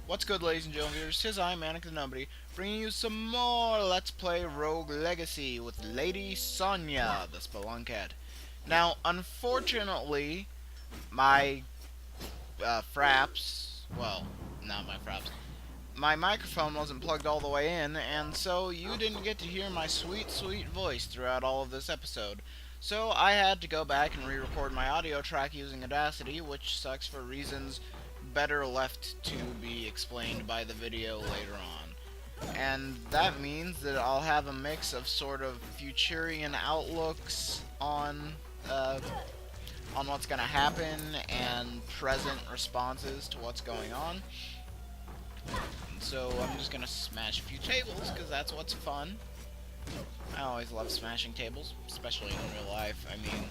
What's good, ladies and gentlemen viewers? 'Tis I, ManicTheNobody, bringing you some more Let's Play Rogue Legacy with Lady Sonya, the Spelunket. Now, unfortunately, my fraps, well, not my fraps, my microphone wasn't plugged all the way in, and so you didn't get to hear my sweet, sweet voice throughout all of this episode. So I had to go back and re-record my audio track using Audacity, which sucks for reasons better left to be explained by the video later on. And that means that I'll have a mix of sort of Futurian outlooks on what's going to happen and present responses to what's going on. So I'm just gonna smash a few tables, because that's what's fun. I always love smashing tables, especially in real life. I mean,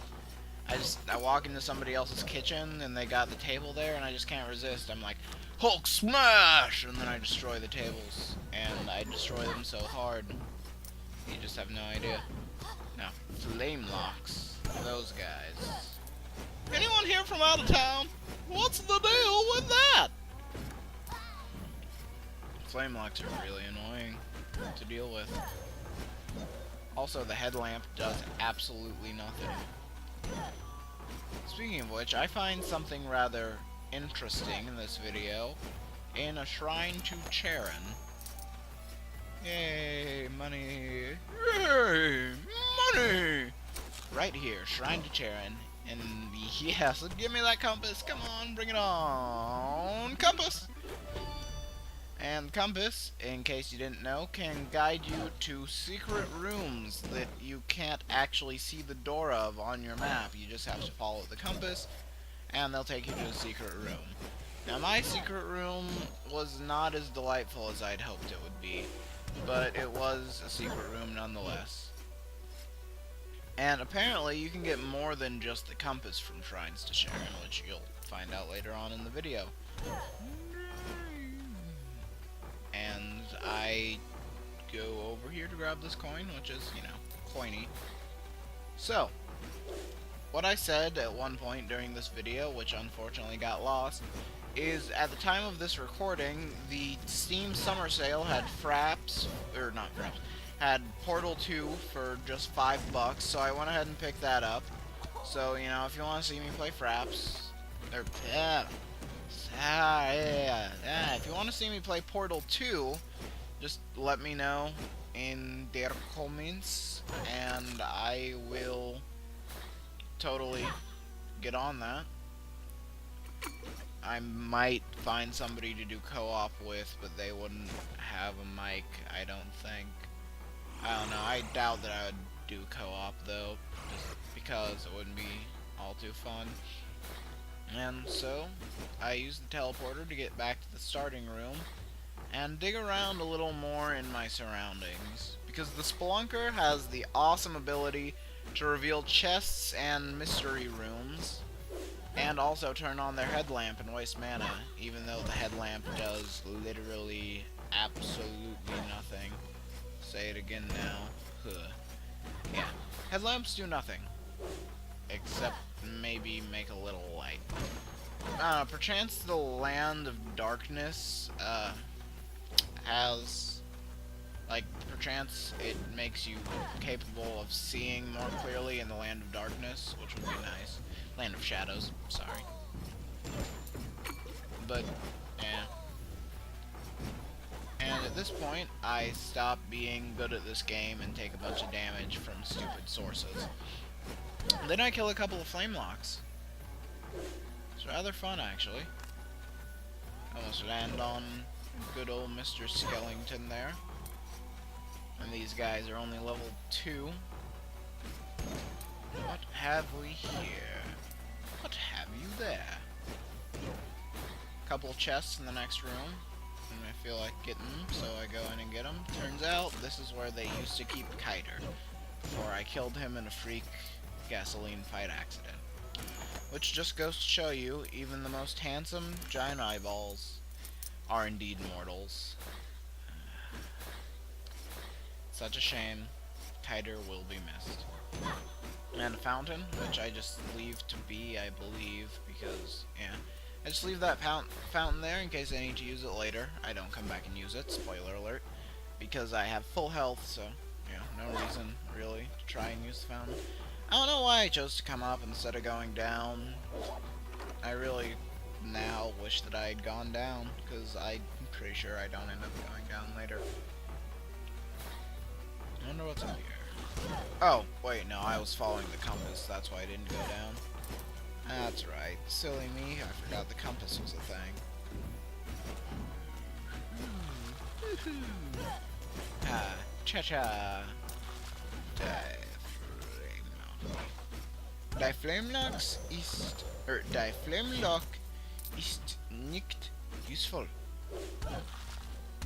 I walk into somebody else's kitchen, and they got the table there, and I just can't resist. I'm like, Hulk smash! And then I destroy the tables. And I destroy them so hard, you just have no idea. Now, flame locks. Those guys. Anyone here from out of town? What's the deal with that? Flame locks are really annoying to deal with. Also, the headlamp does absolutely nothing. Speaking of which, I find something rather interesting in this video in a shrine to Charon. Yay, money! Yay, money! Right here, shrine to Charon. And yes, give me that compass. Come on, bring it on. Compass! And compass, in case you didn't know, can guide you to secret rooms that you can't actually see the door of on your map. You just have to follow the compass, and they'll take you to a secret room. Now, my secret room was not as delightful as I'd hoped it would be, but it was a secret room nonetheless. And apparently, you can get more than just the compass from Shrines to Charon, which you'll find out later on in the video. And I go over here to grab this coin, which is, you know, coiny. So, what I said at one point during this video, which unfortunately got lost, is at the time of this recording, the Steam Summer Sale had had Portal 2 for just $5, so I went ahead and picked that up. So, you know, if you want to see me play Fraps, or, if you want to see me play Portal 2, just let me know in the comments, and I will totally get on that. I might find somebody to do co-op with, but they wouldn't have a mic, I don't think. I don't know, I doubt that I would do co-op, though, just because it wouldn't be all too fun. And so, I used the teleporter to get back to the starting room, and dig around a little more in my surroundings, because the Spelunker has the awesome ability to reveal chests and mystery rooms, and also turn on their headlamp and waste mana, even though the headlamp does literally absolutely nothing. Say it again now. Huh. Yeah, headlamps do nothing, except maybe make a little light. Perchance the Land of Darkness, has, like, perchance it makes you capable of seeing more clearly in the Land of Darkness, which would be nice. Land of Shadows, sorry. But, yeah. And at this point, I stop being good at this game and take a bunch of damage from stupid sources. Then I kill a couple of flame locks. It's rather fun, actually. Almost land on good old Mr. Skellington there. And these guys are only level 2. What have we here? What have you there? Couple chests in the next room. And I feel like getting them, so I go in and get them. Turns out, this is where they used to keep Kiter, before I killed him in a freak gasoline fight accident. Which just goes to show you, even the most handsome giant eyeballs are indeed mortals. Such a shame. Kiter will be missed. And a fountain, which I just leave to be, I believe, because, yeah. I just leave that fountain there in case I need to use it later. I don't come back and use it, spoiler alert, because I have full health, so, yeah, no reason, really, to try and use the fountain. I don't know why I chose to come up instead of going down. I really now wish that I had gone down, because I'm pretty sure I don't end up going down later. I wonder what's up here. Oh, wait, no, I was following the compass, that's why I didn't go down. That's right. Silly me, I forgot the compass was a thing. Ah, cha-cha. Die Flamelock ist, Die Flamelock ist nicht useful.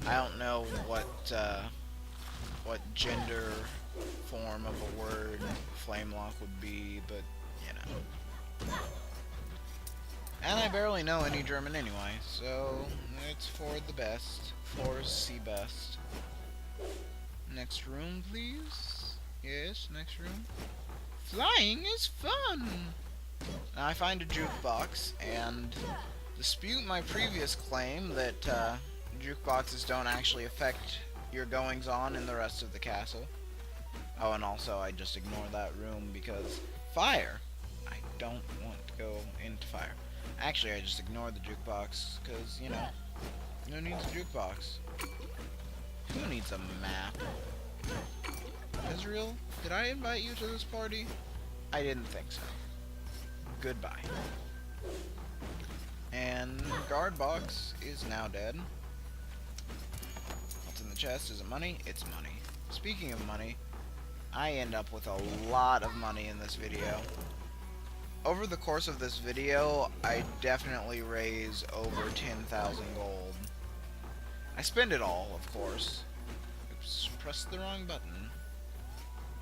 I don't know what gender form of a word Flamelock would be, but, you know. And I barely know any German anyway, so it's for the best. For the best. Next room, please. Yes, next room. Flying is fun! Now I find a jukebox, and dispute my previous claim that jukeboxes don't actually affect your goings-on in the rest of the castle. Oh, and also I just ignore that room because fire! I don't want to go into fire. Actually, I just ignored the jukebox, because, you know, who needs a jukebox? Who needs a map? Israel, did I invite you to this party? I didn't think so. Goodbye. And guard box is now dead. What's in the chest? Is it money? It's money. Speaking of money, I end up with a lot of money in this video. Over the course of this video, I definitely raise over 10,000 gold. I spend it all, of course. Oops, pressed the wrong button.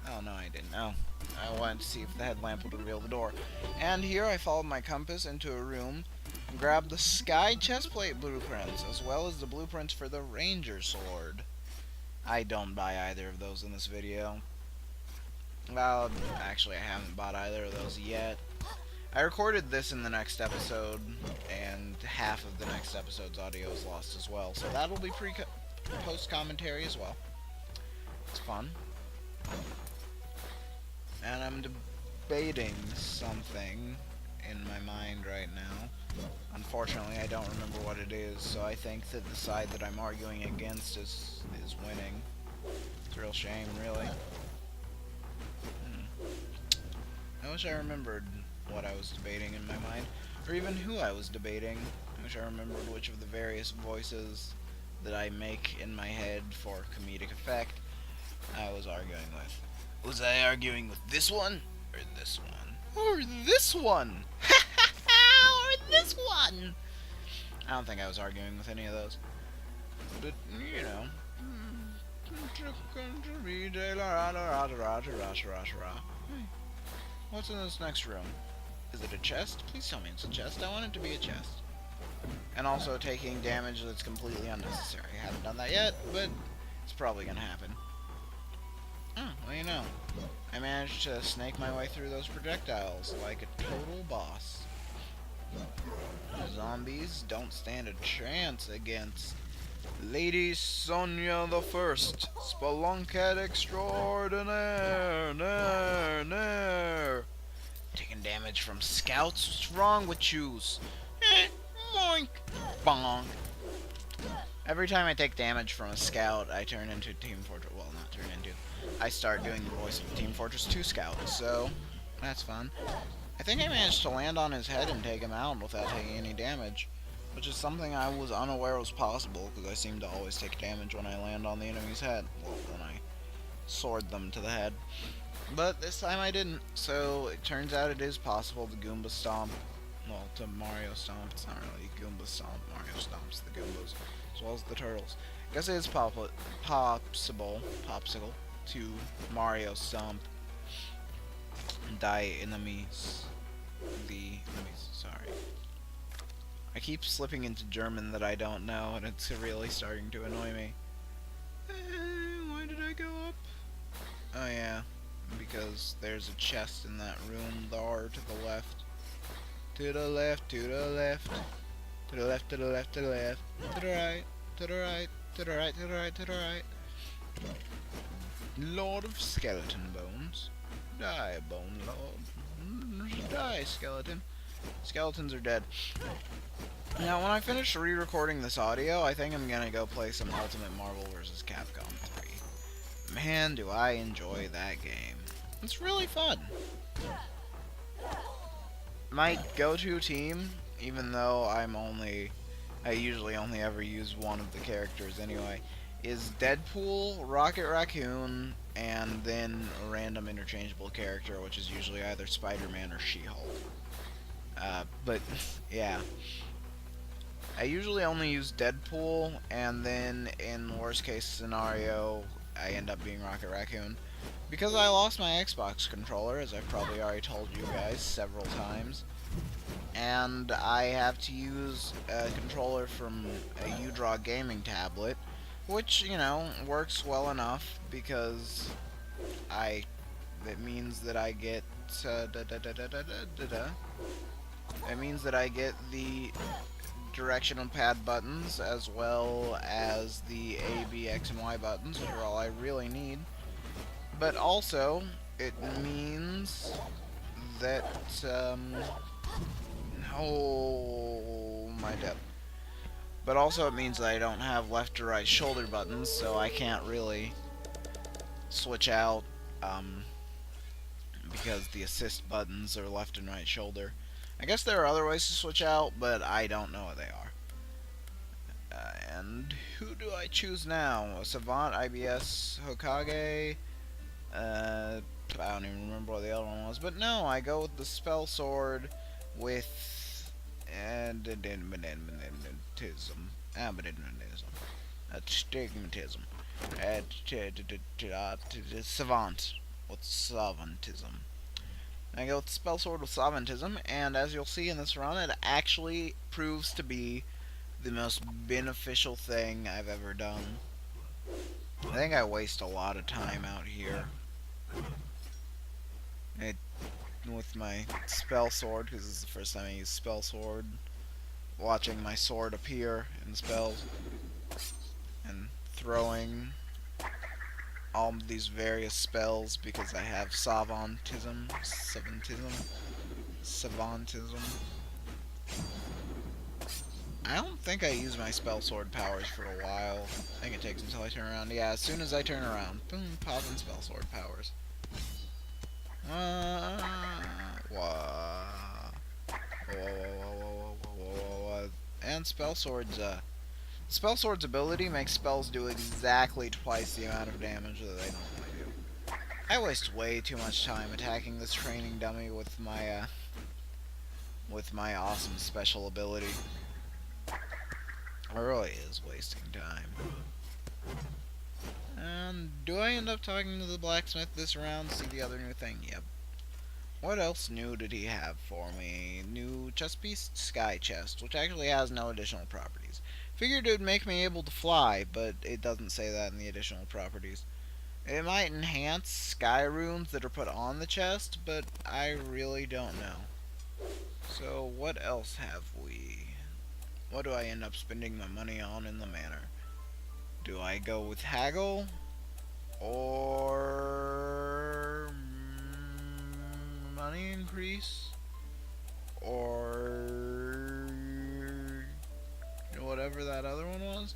Oh, no, I didn't. Oh, I wanted to see if the headlamp would reveal the door. And here I followed my compass into a room and grabbed the sky chestplate blueprints, as well as the blueprints for the ranger sword. I don't buy either of those in this video. Well, actually, I haven't bought either of those yet. I recorded this in the next episode, and half of the next episode's audio is lost as well, so that'll be post-commentary as well. It's fun. And I'm debating something in my mind right now. Unfortunately, I don't remember what it is, so I think that the side that I'm arguing against is winning. It's a real shame, really. I wish I remembered what I was debating in my mind, or even who I was debating. I wish I remembered which of the various voices that I make in my head for comedic effect I was arguing with. Was I arguing with this one, or this one, or this one, or this one? I don't think I was arguing with any of those, but, you know. What's in this next room? Is it a chest? Please tell me it's a chest. I want it to be a chest. And also taking damage that's completely unnecessary. I haven't done that yet, but it's probably gonna happen. Oh, well, you know. I managed to snake my way through those projectiles like a total boss. Zombies don't stand a chance against Lady Sonia the First, Spelunket extraordinaire, taking damage from scouts? What's wrong with yous? Boink, bonk. Every time I take damage from a scout, I turn into Team Fortress. Well, not turn into. I start doing the voice of Team Fortress 2 scout, so that's fun. I think I managed to land on his head and take him out without taking any damage, which is something I was unaware was possible, because I seem to always take damage when I land on the enemy's head. Well, when I sword them to the head. But this time I didn't, so it turns out it is possible to Goomba Stomp. Well, to Mario Stomp. It's not really Goomba Stomp. Mario Stomps the Goombas, as well as the turtles. I guess it is popsicle to Mario Stomp die enemies. The enemies, sorry. I keep slipping into German that I don't know, and it's really starting to annoy me. Why did I go up? Oh yeah, because there's a chest in that room there to the left. To the left, to the left. To the left, to the left, to the left. To the right, to the right, to the right, to the right, to the right. Lord of Skeleton Bones. Die, Bone Lord. Die, skeleton. Skeletons are dead. Now, when I finish re-recording this audio, I think I'm gonna go play some Ultimate Marvel vs. Capcom 3. Man, do I enjoy that game. It's really fun. My go-to team, even though I usually only ever use one of the characters anyway, is Deadpool, Rocket Raccoon, and then a random interchangeable character, which is usually either Spider-Man or She-Hulk. But, yeah. I usually only use Deadpool, and then in worst case scenario, I end up being Rocket Raccoon. Because I lost my Xbox controller, as I've probably already told you guys several times, and I have to use a controller from a UDraw gaming tablet, which, you know, works well enough because it means that I get it means that I get the directional pad buttons as well as the A, B, X, and Y buttons, which are all I really need. But also, it means that, oh, my depth. But also it means that I don't have left or right shoulder buttons, so I can't really switch out, because the assist buttons are left and right shoulder. I guess there are other ways to switch out, but I don't know what they are. And who do I choose now? A Savant, IBS, Hokage, I don't even remember what the other one was, but no, I go with the Spell Sword with Astigmatism, Savant with Savantism. I go with the Spell Sword with Savantism, and as you'll see in this run, it actually proves to be the most beneficial thing I've ever done. I think I waste a lot of time out here with my Spell Sword, because this is the first time I use Spell Sword. Watching my sword appear in spells, and throwing all of these various spells because I have Savantism. I don't think I use my Spell Sword powers for a while. I think it takes until I turn around. Yeah, as soon as I turn around, boom, popping Spell Sword powers. And Spell Sword's ability makes spells do exactly twice the amount of damage that they normally do. I waste way too much time attacking this training dummy with my awesome special ability. It really is wasting time. And do I end up talking to the blacksmith this round to see the other new thing? Yep. What else new did he have for me? New chest piece? Sky chest, which actually has no additional properties. Figured it would make me able to fly, but it doesn't say that in the additional properties. It might enhance sky runes that are put on the chest, but I really don't know. So what else have we? What do I end up spending my money on in the manor? Do I go with haggle? Or money increase? Or whatever that other one was?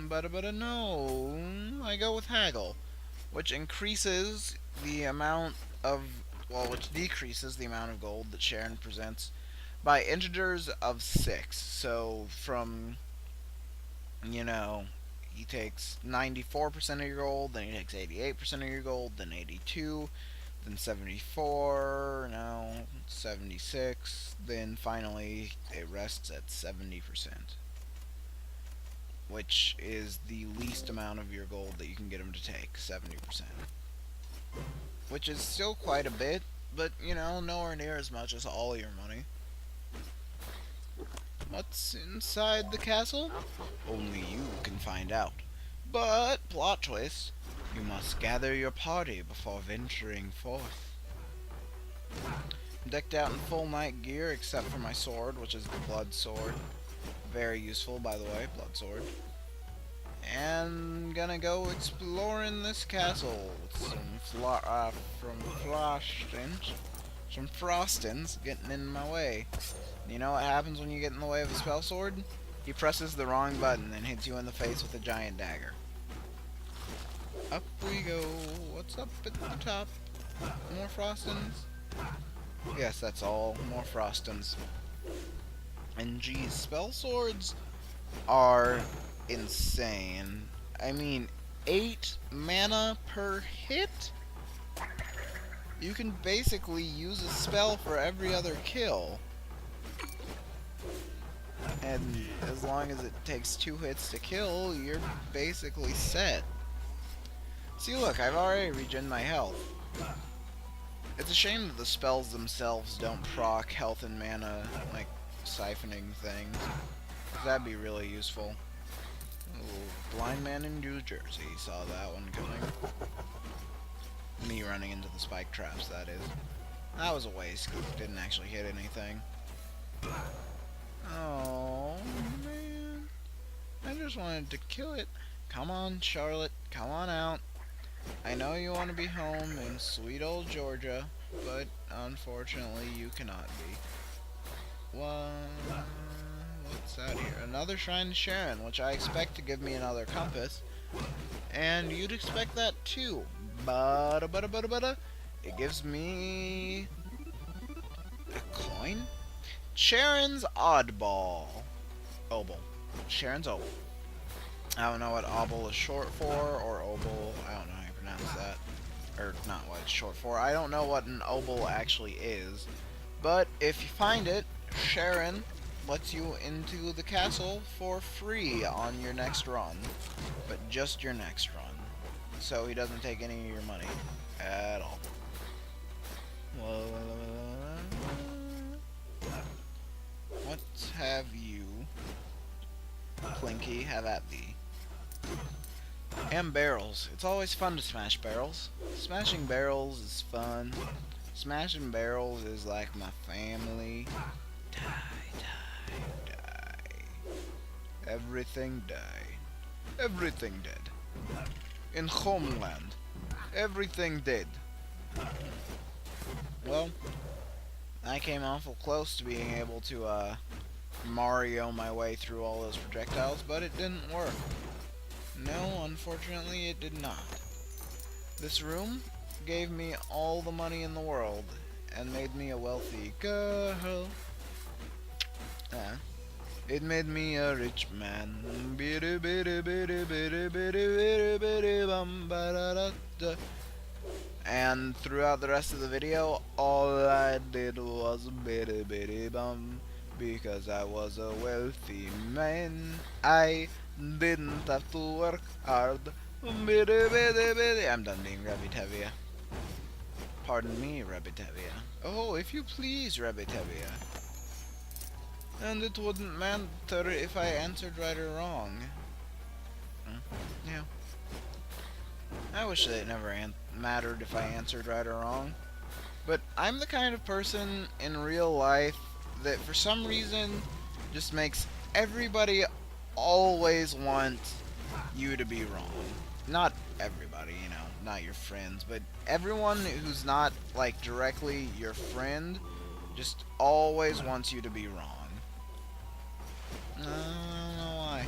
But no, I go with haggle, which increases the amount of, which decreases the amount of gold that Sharon presents by integers of 6. So from, you know, he takes 94% of your gold, then he takes 88% of your gold, then 82, then 74, no, 76, then finally it rests at 70%, which is the least amount of your gold that you can get him to take, 70%. Which is still quite a bit, but, you know, nowhere near as much as all your money. What's inside the castle? Only you can find out. But, plot twist, you must gather your party before venturing forth. I'm decked out in full knight gear, except for my sword, which is the blood sword. Very useful, by the way, blood sword. And gonna go exploring this castle with from Frostins getting in my way. You know what happens when you get in the way of a spell sword? He presses the wrong button and hits you in the face with a giant dagger. Up we go. What's up at the top? More Frostins? Yes, that's all. More Frostins. And geez, spell swords are insane. I mean, 8 mana per hit? You can basically use a spell for every other kill. And as long as it takes 2 hits to kill, you're basically set. See, look, I've already regened my health. It's a shame that the spells themselves don't proc health and mana, like, siphoning things. That'd be really useful. Ooh, blind man in New Jersey saw that one coming. Me running into the spike traps, that is. That was a waste, because it didn't actually hit anything. Oh, man. I just wanted to kill it. Come on, Charlotte. Come on out. I know you want to be home in sweet old Georgia, but unfortunately you cannot be. What's out here? Another Shrine to Sharon, which I expect to give me another compass. And you'd expect that too. But it gives me a coin? Sharon's Oddball. Obol. Sharon's Obol. I don't know what Obol is short for, or Obol. I don't know how you pronounce that. Or not what it's short for. I don't know what an Obol actually is. But if you find it, Sharon lets you into the castle for free on your next run. But just your next run. So he doesn't take any of your money at all. What have you, Plinky, have at thee? And barrels. It's always fun to smash barrels. Smashing barrels is fun. Smashing barrels is like my family. Die. Everything died. Everything dead. In Homeland. Everything dead. Well, I came awful close to being able to Mario my way through all those projectiles, but it didn't work. No, unfortunately it did not. This room gave me all the money in the world and made me a wealthy girl. It made me a rich man. And throughout the rest of the video, all I did was bitty bitty bum. Because I was a wealthy man, I didn't have to work hard. Bitty bitty bitty. I'm done being Rabbitavia. Pardon me, Rabbitavia. Oh, if you please, Rabbitavia. And it wouldn't matter if I answered right or wrong. Yeah. I wish that it never mattered if I answered right or wrong. But I'm the kind of person in real life that for some reason just makes everybody always want you to be wrong. Not everybody, you know, not your friends, but everyone who's not, like, directly your friend just always wants you to be wrong. I don't know why.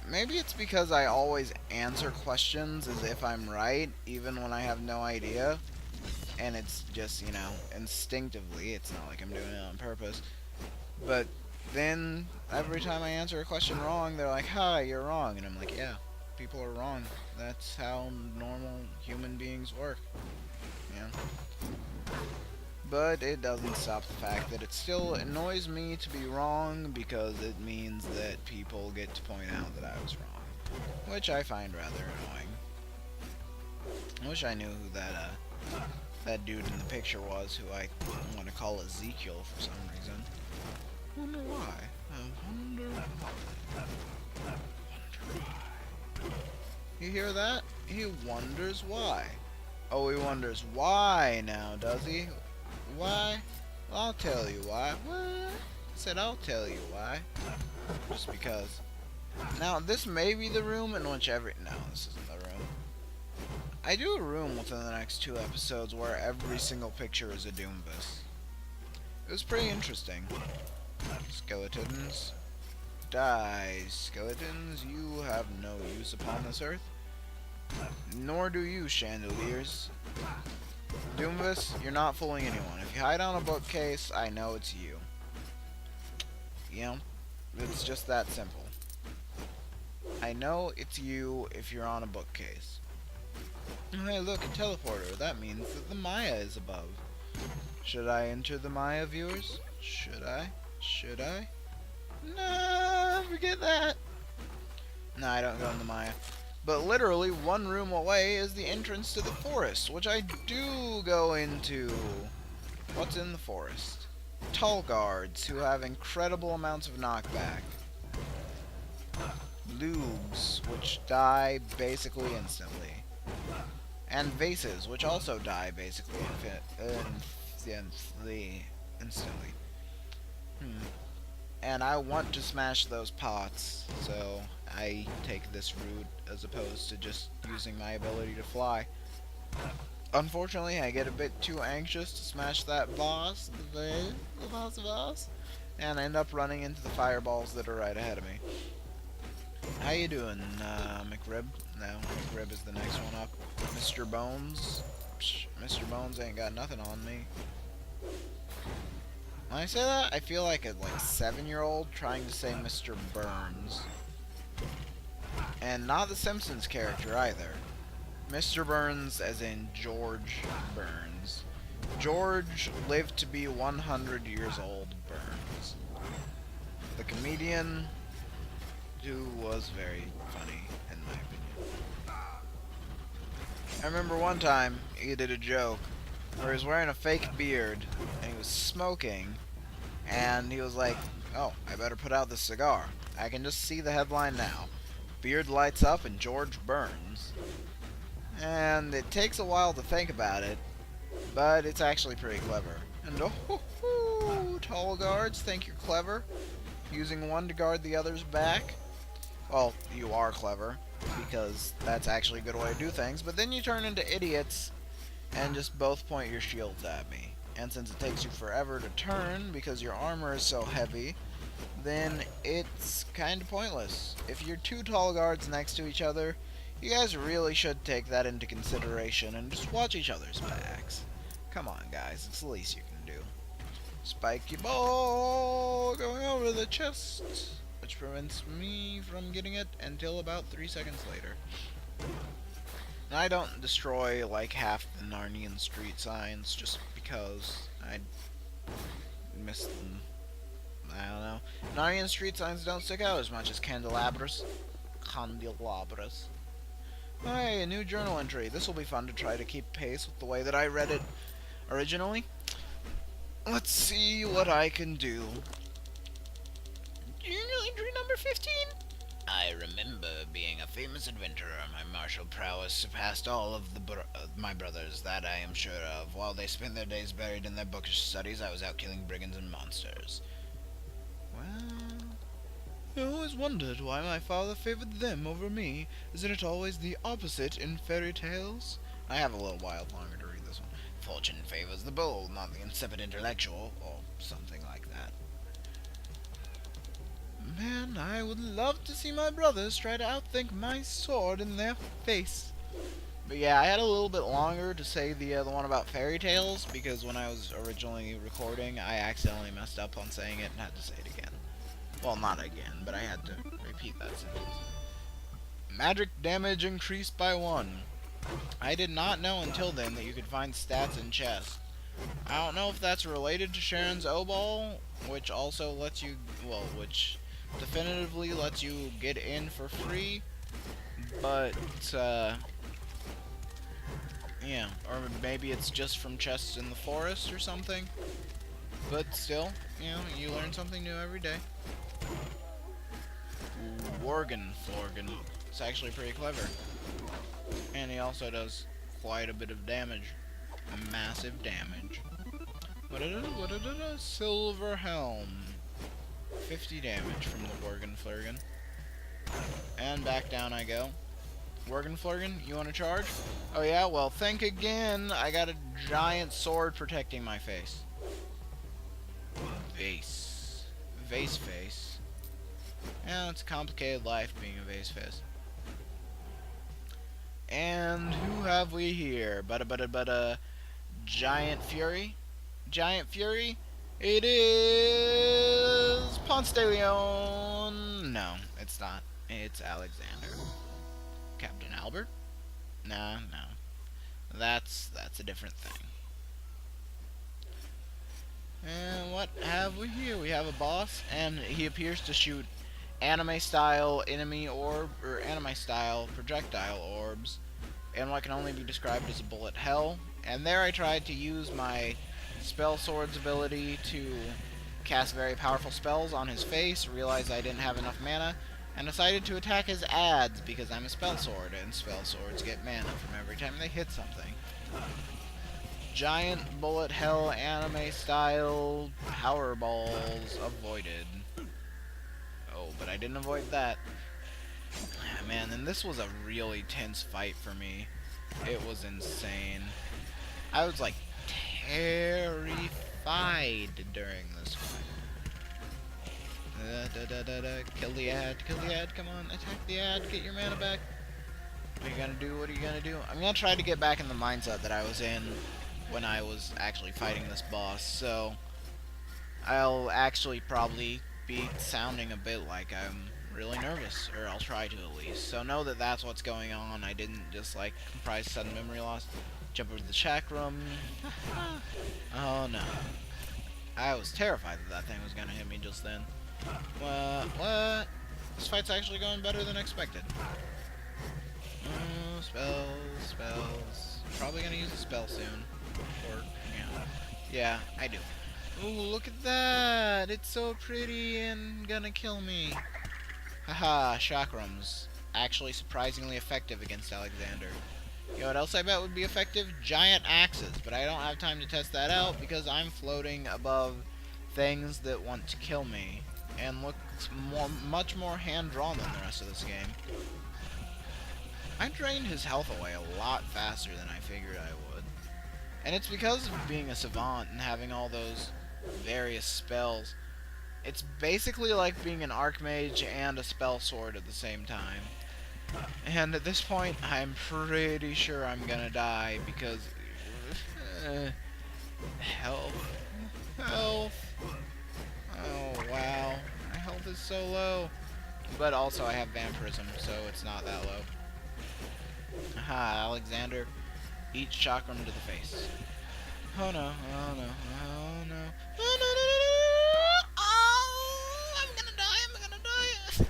Maybe it's because I always answer questions as if I'm right, even when I have no idea. And it's just, you know, instinctively. It's not like I'm doing it on purpose. But then, every time I answer a question wrong, they're like, "Hi, you're wrong." And I'm like, yeah, people are wrong. That's how normal human beings work. Yeah. But it doesn't stop the fact that it still annoys me to be wrong, because it means that people get to point out that I was wrong. Which I find rather annoying. I wish I knew who that dude in the picture was, who I want to call Ezekiel for some reason. I wonder why. I wonder why. You hear that? He wonders why. Oh, he wonders why now, does he? Why? Well, I'll tell you why. What? Said I'll tell you why. Just because. Now, this may be the room in which every... No, this isn't the room. I do a room within the next 2 episodes where every single picture is a Doomvis. It was pretty interesting. Skeletons. Die, skeletons. You have no use upon this earth. Nor do you, chandeliers. Doomvis, you're not fooling anyone. If you hide on a bookcase, I know it's you. You know, it's just that simple. I know it's you if you're on a bookcase. Hey, look, a teleporter. That means that the Maya is above. Should I enter the Maya, viewers? Should I? Should I? No, forget that. No, I don't go in the Maya. But literally, 1 room away is the entrance to the forest, which I do go into. What's in the forest? Tall guards who have incredible amounts of knockback. Lubes, which die basically instantly. And vases, which also die basically instantly. And I want to smash those pots, so I take this route as opposed to just using my ability to fly. Unfortunately, I get a bit too anxious to smash that boss, the boss, and I end up running into the fireballs that are right ahead of me. How you doing, McRib? No, McRib is the next one up. Mr. Bones? Psh, Mr. Bones ain't got nothing on me. When I say that, I feel like a 7-year-old trying to say Mr. Burns. And not the Simpsons character either. Mr. Burns as in George Burns. George lived to be 100 years old Burns. The comedian who was very funny, in my opinion. I remember one time he did a joke where he was wearing a fake beard and he was smoking, and he was like, oh, I better put out this cigar. I can just see the headline now. Beard lights up and George burns. And it takes a while to think about it, but it's actually pretty clever. And oh, tall guards think you're clever, using one to guard the other's back. Well, you are clever, because that's actually a good way to do things, but then you turn into idiots and just both point your shields at me. And since it takes you forever to turn because your armor is so heavy, then it's kind of pointless. If you're 2 tall guards next to each other, you guys really should take that into consideration and just watch each other's backs. Come on, guys, it's the least you can do. Spiky ball going over the chest, which prevents me from getting it until about 3 seconds later. And I don't destroy like half the Narnian street signs just because I missed them. I don't know. Narnian street signs don't stick out as much as candelabras. Candelabras. Hey, a new journal entry. This will be fun to try to keep pace with the way that I read it originally. Let's see what I can do. Journal entry number 15. I remember being a famous adventurer. My martial prowess surpassed all of my brothers, that I am sure of. While they spent their days buried in their bookish studies, I was out killing brigands and monsters. Well, I always wondered why my father favored them over me. Isn't it always the opposite in fairy tales? I have a little while longer to read this one. Fortune favors the bold, not the insipid intellectual, or something like that. Man, I would love to see my brothers try to outthink my sword in their face. But yeah, I had a little bit longer to say the one about fairy tales, because when I was originally recording, I accidentally messed up on saying it and had to say it again. Well, not again, but I had to repeat that sentence. Magic damage increased by 1. I did not know until then that you could find stats in chests. I don't know if that's related to Sharon's O-Ball, which also lets you, well, which definitively lets you get in for free, but, yeah, or maybe it's just from chests in the forest or something, but still, you know, you learn something new every day. Worgen Florgan. It's actually pretty clever. And he also does quite a bit of damage. Massive damage. What-da-da-da-da-da-da. Silver Helm. 50 damage from the Worgenflurgen. And back down I go. Worgenflurgen, you want to charge? Oh yeah, well think again. I got a giant sword protecting my face. Vase. Vase face. Yeah, it's a complicated life being a vase face. And who have we here? But Giant Fury? Giant Fury? It is Ponce de Leon. No, it's not. It's Alexander. Captain Albert? Nah, no. That's a different thing. And what have we here? We have a boss, and he appears to shoot anime-style enemy orb, or anime-style projectile orbs, and what can only be described as a bullet hell. And there I tried to use my Spell Sword's ability to cast very powerful spells on his face, realized I didn't have enough mana, and decided to attack his ads because I'm a Spell Sword, and Spell Swords get mana from every time they hit something. Giant bullet hell anime style power balls avoided. Oh, but I didn't avoid that. Man, and this was a really tense fight for me. It was insane. I was like terrified during this fight. Kill the ad, come on, attack the ad, get your mana back. What are you gonna do, what are you gonna do? I'm gonna try to get back in the mindset that I was in when I was actually fighting this boss, so I'll actually probably be sounding a bit like I'm really nervous, or I'll try to at least. So know that that's what's going on. I didn't just like comprise sudden memory loss, jump over the chakram. Oh no. I was terrified that thing was gonna hit me just then. What? This fight's actually going better than expected. Spells. Probably gonna use a spell soon. Or, yeah, I do. Ooh, look at that! It's so pretty and gonna kill me. Haha, chakrams. Actually surprisingly effective against Alexander. You know what else I bet would be effective? Giant axes, but I don't have time to test that out because I'm floating above things that want to kill me and looks much more hand-drawn than the rest of this game. I drained his health away a lot faster than I figured I would. And it's because of being a savant and having all those various spells. It's basically like being an archmage and a spell sword at the same time. And at this point, I'm pretty sure I'm gonna die because... health. Oh, wow. My health is so low. But also I have vampirism, so it's not that low. Aha, Alexander. Eat chakram to the face. Oh no, oh no, oh no. Oh no, no, no, no. Oh, I'm gonna die.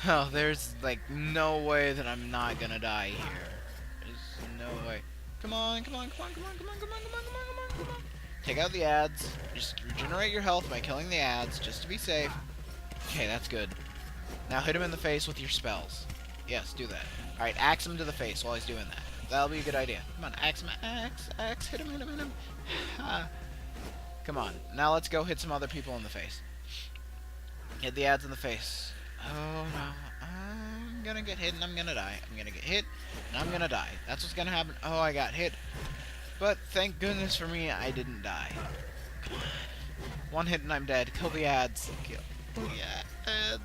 Oh, there's like no way that I'm not gonna die here. There's no way. Come on. Take out the ads. Just regenerate your health by killing the ads, just to be safe. Okay, that's good. Now hit him in the face with your spells. Yes, do that. Alright, axe him to the face while he's doing that. That'll be a good idea. Come on, axe him, axe, hit him. Come on, now let's go hit some other people in the face. Hit the ads in the face. Oh no, I'm gonna get hit and I'm gonna die. I'm gonna get hit and I'm gonna die. That's what's gonna happen. Oh, I got hit. But thank goodness for me, I didn't die. Come on. One hit and I'm dead. Kill the ads. Kill the ads.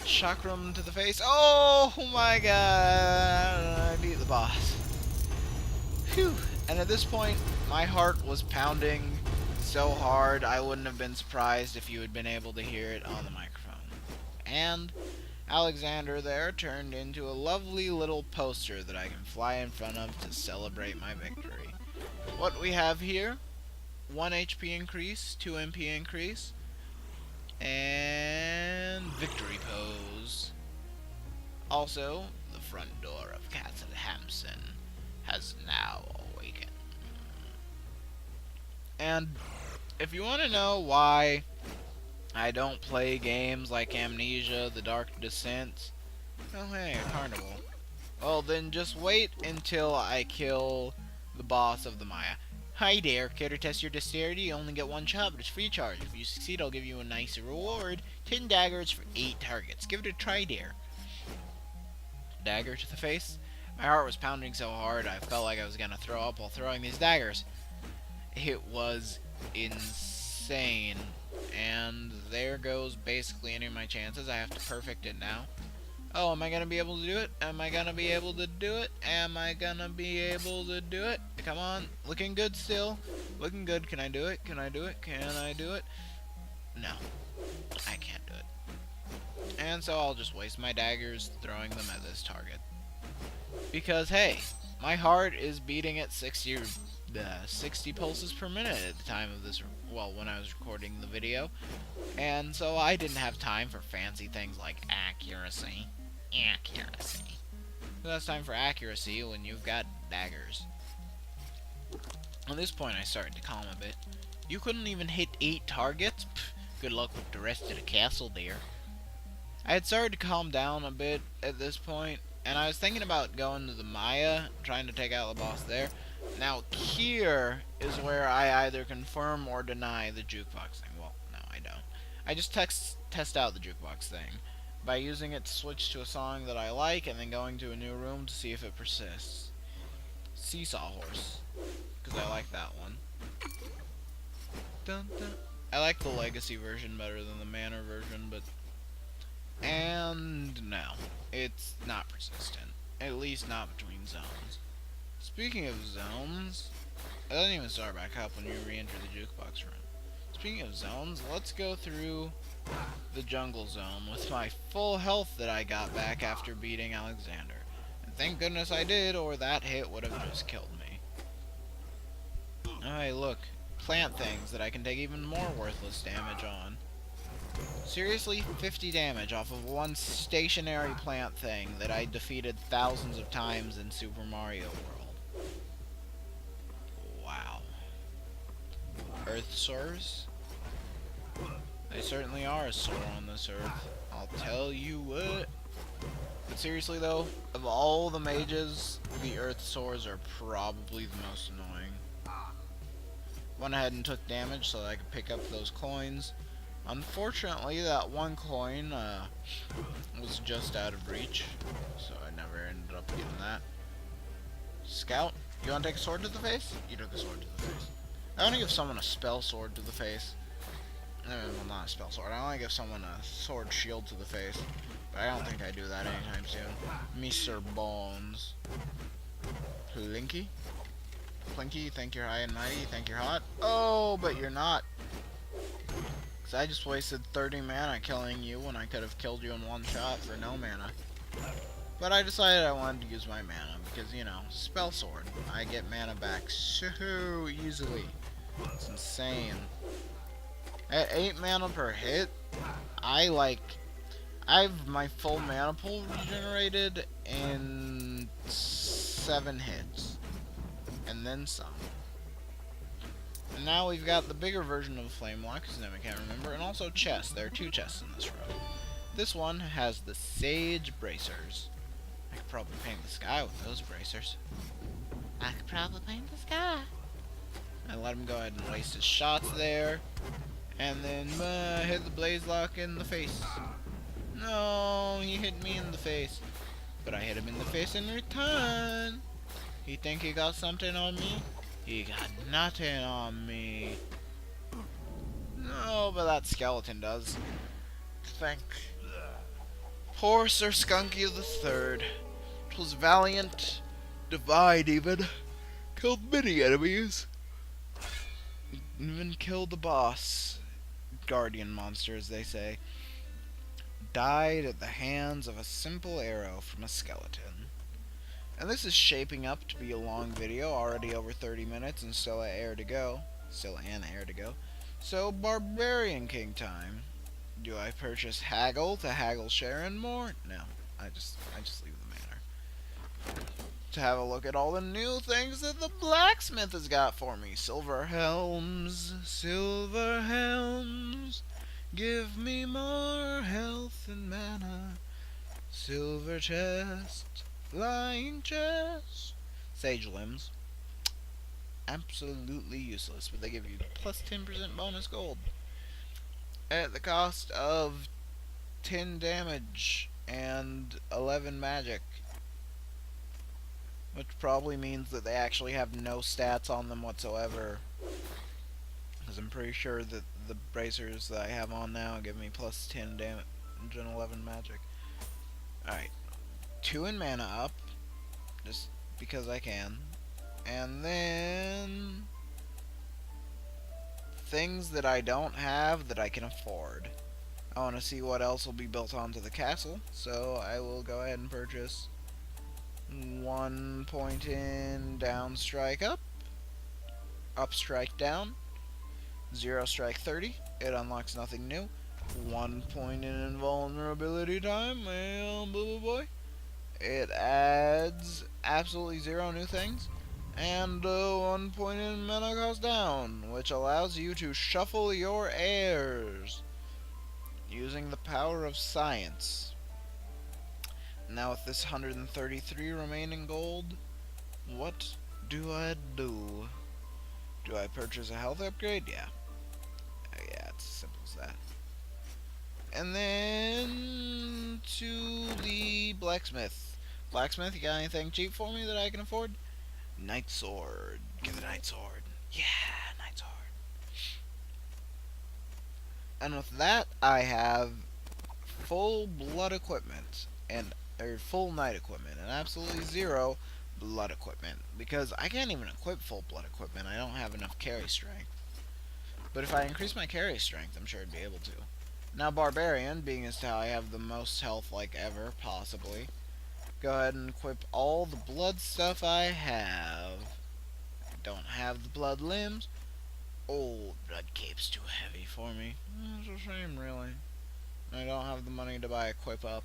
Chakram to the face. Oh my god! I beat the boss. Phew. And at this point, my heart was pounding so hard I wouldn't have been surprised if you had been able to hear it on the microphone. And Alexander there turned into a lovely little poster that I can fly in front of to celebrate my victory. What we have here, 1 HP increase, 2 MP increase, and victory pose. Also, the front door of Castle Hampson has now awakened. And if you want to know why I don't play games like Amnesia, The Dark Descent, oh hey, a carnival. Well then just wait until I kill the boss of the Maya. Hi there, care to test your dexterity? You only get one shot, but it's free charge. If you succeed, I'll give you a nice reward. 10 daggers for 8 targets. Give it a try, dear. Dagger to the face. My heart was pounding so hard, I felt like I was gonna throw up while throwing these daggers. It was insane. And there goes basically any of my chances. I have to perfect it now. Oh, am I gonna be able to do it? Am I gonna be able to do it? Am I gonna be able to do it? Come on. Looking good still. Looking good. Can I do it? Can I do it? Can I do it? No. I can't do it. And so I'll just waste my daggers throwing them at this target. Because, hey, my heart is beating at 60 pulses per minute at the time of this, well, when I was recording the video. And so I didn't have time for fancy things like accuracy. Accuracy. So that's time for accuracy when you've got daggers. At this point I started to calm a bit. You couldn't even hit 8 targets? Pff, good luck with the rest of the castle, dear. I had started to calm down a bit at this point, and I was thinking about going to the Maya, trying to take out the boss there. Now here is where I either confirm or deny the jukebox thing. Well, no, I don't. I just test out the jukebox thing by using it to switch to a song that I like and then going to a new room to see if it persists. Seesaw Horse, because I like that one. Dun, dun. I like the Legacy version better than the Manor version, but... And no, it's not persistent. At least not between zones. Speaking of zones, it doesn't even start back up when you re-enter the jukebox room. Speaking of zones, let's go through the jungle zone with my full health that I got back after beating Alexander. And thank goodness I did, or that hit would have just killed me. Oh, hey, look. Plant things that I can take even more worthless damage on. Seriously, 50 damage off of one stationary plant thing that I defeated thousands of times in Super Mario World. Wow. Earth sores? They certainly are a sore on this earth. I'll tell you what. But seriously though, of all the mages, the earth sores are probably the most annoying. Went ahead and took damage so that I could pick up those coins. Unfortunately, that one coin was just out of reach, so I never ended up getting that. Scout, you want to take a sword to the face? You took a sword to the face. I want to give someone a spell sword to the face. Well, not a spell sword. I want to give someone a sword shield to the face, but I don't think I do that anytime soon. Mr. Bones. Plinky? Plinky, think you're high and mighty, think you're hot? Oh, but you're not. Because I just wasted 30 mana killing you when I could have killed you in one shot for no mana. But I decided I wanted to use my mana because, you know, spell sword. I get mana back so easily. It's insane. At 8 mana per hit, I have my full mana pool regenerated in 7 hits. And then some. And now we've got the bigger version of Flame Lock, whose name I can't remember, and also chests. There are 2 chests in this room. This one has the Sage Bracers. I could probably paint the sky with those bracers. I could probably paint the sky. I let him go ahead and waste his shots there. And then hit the Blaze Lock in the face. No, he hit me in the face. But I hit him in the face in return. He think he got something on me? He got nothing on me. No, but that skeleton does. Thank poor Sir Skunky the Third. 'Twas valiant, divide even. Killed many enemies. Even killed the boss. Guardian monster, as they say. Died at the hands of a simple arrow from a skeleton. And this is shaping up to be a long video, already over 30 minutes and still an air to go. So, Barbarian King time. Do I purchase Haggle to haggle Sharon more? No, I just leave the manor. To have a look at all the new things that the blacksmith has got for me. Silver helms, give me more health and mana. Silver chest, flying chest, sage limbs. absolutely useless, but they give you plus 10% bonus gold at the cost of 10 damage and 11 magic, which probably means that they actually have no stats on them whatsoever, because I'm pretty sure that the bracers that I have on now give me plus 10 damage and 11 magic. Alright, 2 in mana up, just because I can. And then things that I don't have that I can afford. I want to see what else will be built onto the castle, so I will go ahead and purchase 1 point in down strike up strike down, 0 strike 30, it unlocks nothing new, 1 point in invulnerability time, and boo boy, it adds absolutely 0 new things, and 1 point in mana cost down, which allows you to shuffle your heirs using the power of science. Now with this 133 remaining gold, what do I do? Do I purchase a health upgrade? Yeah. Yeah, it's as simple as that. And then to the blacksmith. Blacksmith, you got anything cheap for me that I can afford? Knight sword. Give the knight sword. Yeah, knight sword. And with that, I have full blood equipment and full knight equipment and absolutely 0 blood equipment, because I can't even equip full blood equipment. I don't have enough carry strength. But if I increase my carry strength, I'm sure I'd be able to. Now barbarian, being as to how I have the most health like ever, possibly, go ahead and equip all the blood stuff I have. I don't have the blood limbs. Oh, blood cape's too heavy for me. It's a shame, really. I don't have the money to buy equip up.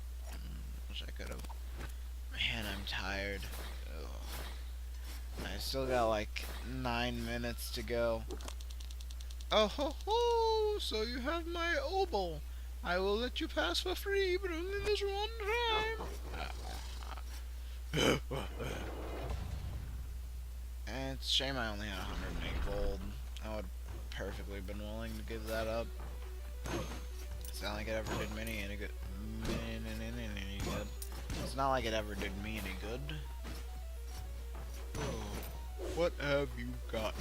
Wish I could have. Man, I'm tired. Ugh. I still got like 9 minutes to go. Oh ho ho! So you have my obol. I will let you pass for free, but only this one time. And it's a shame I only had 108 gold. I would have perfectly been willing to give that up. It's not like it ever did me any good. It's not like it ever did me any good. Oh, what have you got?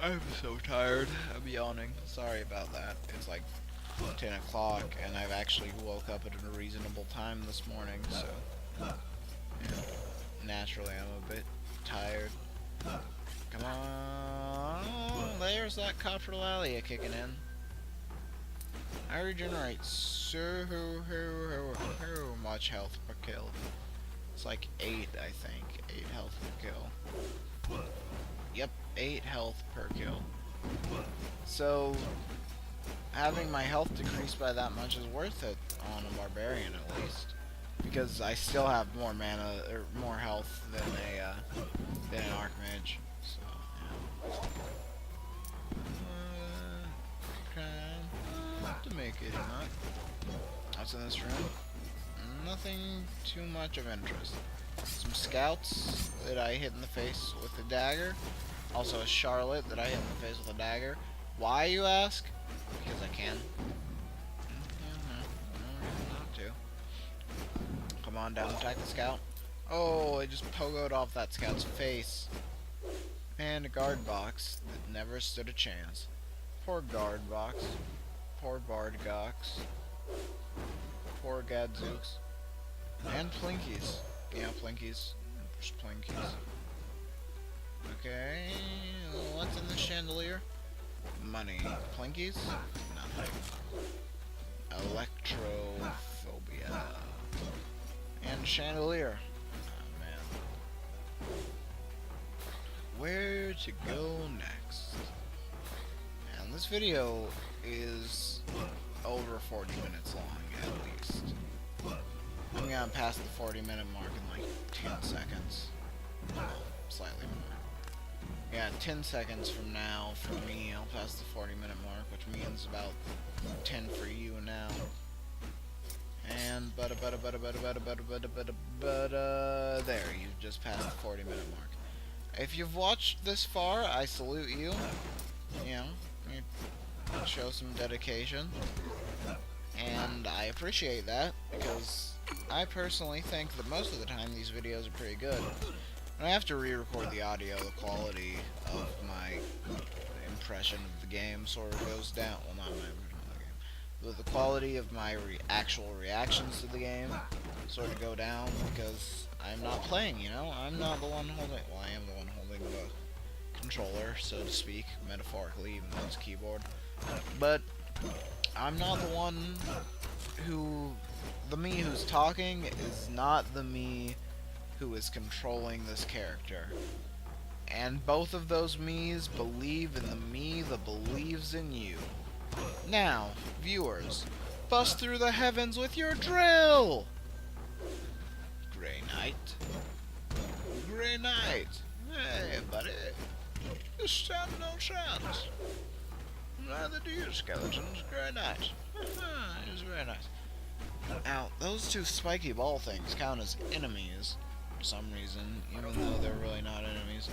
I'm so tired. I'm yawning. Sorry about that. It's like 10 o'clock, and I've actually woke up at a reasonable time this morning, so yeah, naturally I'm a bit tired. Come on, there's that Coprolalia kicking in. I regenerate so much health per kill. It's like 8, I think. 8 health per kill. Yep, 8 health per kill. So, having my health decrease by that much is worth it on a barbarian at least, because I still have more mana or more health than an archmage. So, yeah. To make it not. What's in this room? Nothing too much of interest. Some scouts that I hit in the face with a dagger. Also a Charlotte that I hit in the face with a dagger. Why, you ask? Because I can. No, not to. Come on down, attack the scout. Oh, I just pogoed off that scout's face. And a guard box that never stood a chance. Poor guard box. Poor Bardgox. Poor Gadzooks. And Plinkies. Yeah, Plinkies. Just Plinkies. Okay, what's in the chandelier? Money. Plinkies? Nothing. Electrophobia. And chandelier. Oh, man. Where to go next? And this video is over 40 minutes long, at least. I'm gonna pass the 40-minute mark in like 10 seconds. No, slightly more. Yeah, 10 seconds from now, for me, I'll pass the 40-minute mark, which means about 10 for you now. And there, you've just passed the 40-minute mark. if you've watched this far, I salute you. You know, you show some dedication. And I appreciate that, because I personally think that most of the time these videos are pretty good. When I have to re-record the audio, the quality of my impression of the game sort of goes down. Well, not my impression of the game, but the quality of my actual reactions to the game sort of go down, because I'm not playing, you know? I'm not the one holding... Well, I am the one holding the controller, so to speak, metaphorically, even though it's a keyboard. But I'm not the one who... The me who's talking is not the me who is controlling this character. And both of those me's believe in the me that believes in you. Now, viewers, bust through the heavens with your drill! Grey Knight. Grey Knight. Hey, buddy. You stand no chance. Neither do you, skeletons. Grey Knight. He's very nice. Now, those two spiky ball things count as enemies for some reason, even though they're really not enemies.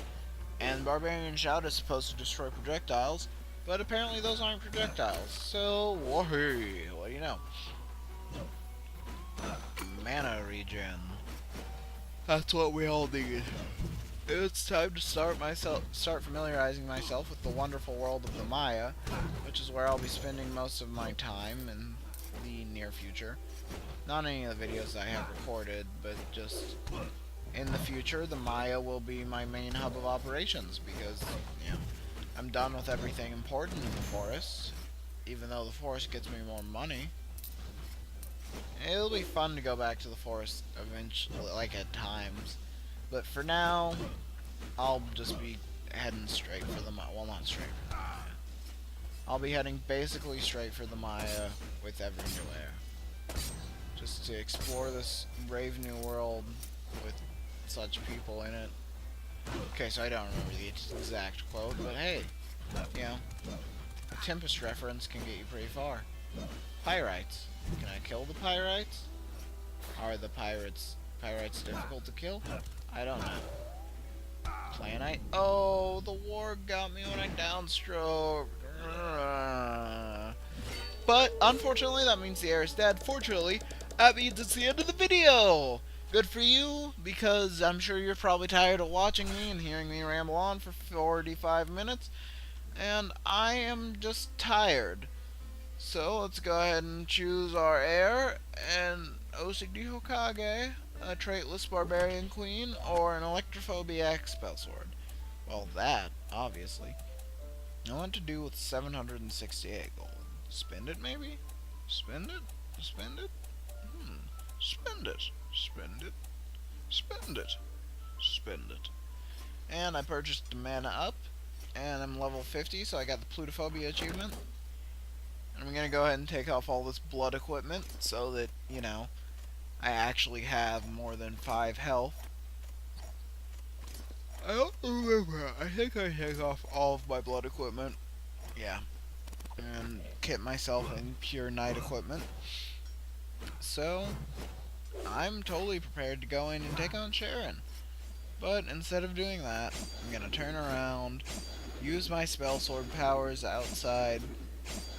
And Barbarian Shout is supposed to destroy projectiles, but apparently those aren't projectiles. So, wahey, what do you know? Mana regen. That's what we all need. It's time to start familiarizing myself with the wonderful world of the Maya, which is where I'll be spending most of my time in the near future. Not any of the videos I have recorded, but just in the future, the Maya will be my main hub of operations, because, you know, I'm done with everything important in the forest, even though the forest gets me more money. It'll be fun to go back to the forest eventually, like at times, but for now, I'll just be heading straight for the Maya. Well, not straight for the Maya. I'll be heading basically straight for the Maya with every new air. Just to explore this brave new world with such people in it. Okay, so I don't remember the exact quote, but hey, you know, a Tempest reference can get you pretty far. Pyrites. Can I kill the Pyrites? Are the Pyrites difficult to kill? I don't know. Planite? Oh, the warg got me when I downstroked. But, unfortunately, that means the air is dead. Fortunately, that means it's the end of the video! Good for you, because I'm sure you're probably tired of watching me and hearing me ramble on for 45 minutes. And I am just tired. So, let's go ahead and choose our heir, and Osigdi Hokage, a traitless barbarian queen, or an electrophobiac spellsword. Well, that, obviously. Know what to do with 768 gold. Spend it, maybe? Spend it? Spend it? Spend it. Spend it. Spend it. Spend it. And I purchased the mana up, and I'm level 50, so I got the Plutophobia achievement. And I'm gonna go ahead and take off all this blood equipment, so that, you know, I actually have more than 5 health. I don't remember. I think I take off all of my blood equipment. Yeah. And kit myself in pure knight equipment. So, I'm totally prepared to go in and take on Sharon. But instead of doing that, I'm gonna turn around, use my spell sword powers outside.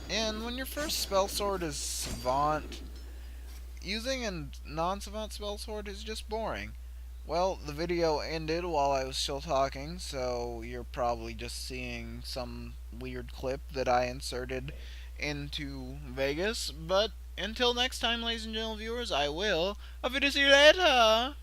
And when your first spell sword is Savant, using a non-Savant spell sword is just boring. Well, the video ended while I was still talking, so you're probably just seeing some weird clip that I inserted into Vegas. But until next time, ladies and gentlemen viewers, I will. I'll see you later!